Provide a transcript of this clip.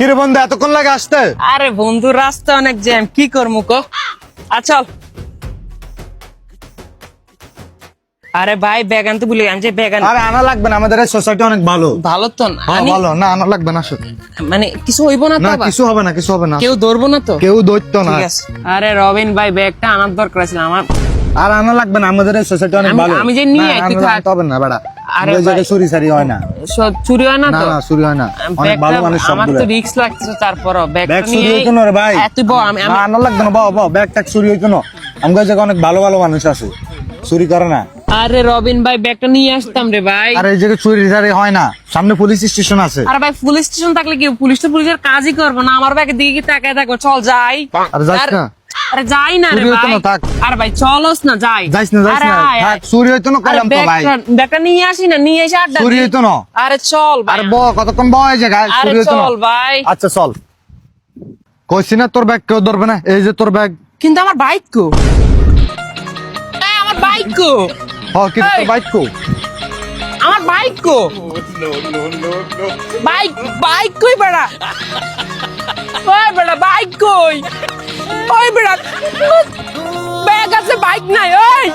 কিরে বন্ধু এতক্ষণ লাগে আসতে? আরে বন্ধু রাস্তা অনেক জ্যাম, কি করবো কো? আচ্ছা আরে ভাই ব্যাগ আনতে ভুলে গেছি, ব্যাগ আন। আরে আনা লাগবে না, আমাদের সোসাইটি অনেক ভালো। ভালো তো না, হ্যাঁ ভালো, না আনা লাগবে না আসলে। মানে কিছু হইব না তো? না আবার? কিছু হবে না, কিছু হবে না, কেউ ধরবো না তো? কেউ দৈত্য না। ঠিক আছে। আরে রবিন ভাই ব্যাগটা আনার দরকার ছিল আমার। আর আনা লাগবে না, আমাদের সোসাইটি অনেক ভালো। আমি যে নিয়ে না, একটু আনা থাক। লাগতে হবে না বেটা। আরে ওই জায়গায় ভাই। চুরি চারি হয় না। চুরি হয় না না তো? না চুরি হয় না, অনেক ভালো ব্যাগটা মানুষ আমার সবগুলো। তো রিস্ক লাগতেছে, তারপরও ব্যাগ ব্যাগটা চুরি নিয়ে হইতো না রে ভাই। তুই বল, আমি না আনা লাগবে না, বাবা ব্যাগ ট্যাগ চুরি হইতো না। আমাদের জায়গায় অনেক ভালো ভালো মানুষ আছে, চুরি করে না। আরে রবিন ভাই ব্যাগটা নিয়ে আসতাম রে ভাই। আর এই জায়গায় চুরি চারি হয় না, সামনে পুলিশ স্টেশন আছে। আরে ভাই পুলিশ স্টেশন থাকলে কি পুলিশ তো পুলিশের কাজই করবো না, আমার ব্যাগের দিকে কি তাকায় থাকবো? চল যাই। আরে যাস না। আরে যাই না রে চুরি হইতো ভাই। না, থাক। আরে ভাই চলস না, যাই। যাইস না, যাইস আরে না, আয়, থাক, আয়। চুরি হইতো না আরে কইলাম তো ভাই। ব্যাগটা নিয়ে আসি না, নিয়ে এসে আড্ডা চুরি দিই। হইতো না। আরে চল ভাই। আরে কতক্ষণ এই জায়গায় আরে চুরি হইতো না। চল ভাই। আচ্ছা চল। কইছি না তোর ব্যাগ কেউ ধরবে না, এই যে তোর ব্যাগ। কিন্তু আমার বাইক কো? এই, আমার বাইক কো? কিন্তু তোর এই। বাইক কো? আমার বাইক কো? বাইক বাইক কই বেড়া? ওই বেড়া বাইক কই? ওই বেড়া ব্যাগ আছে বাইক নাই, ওই।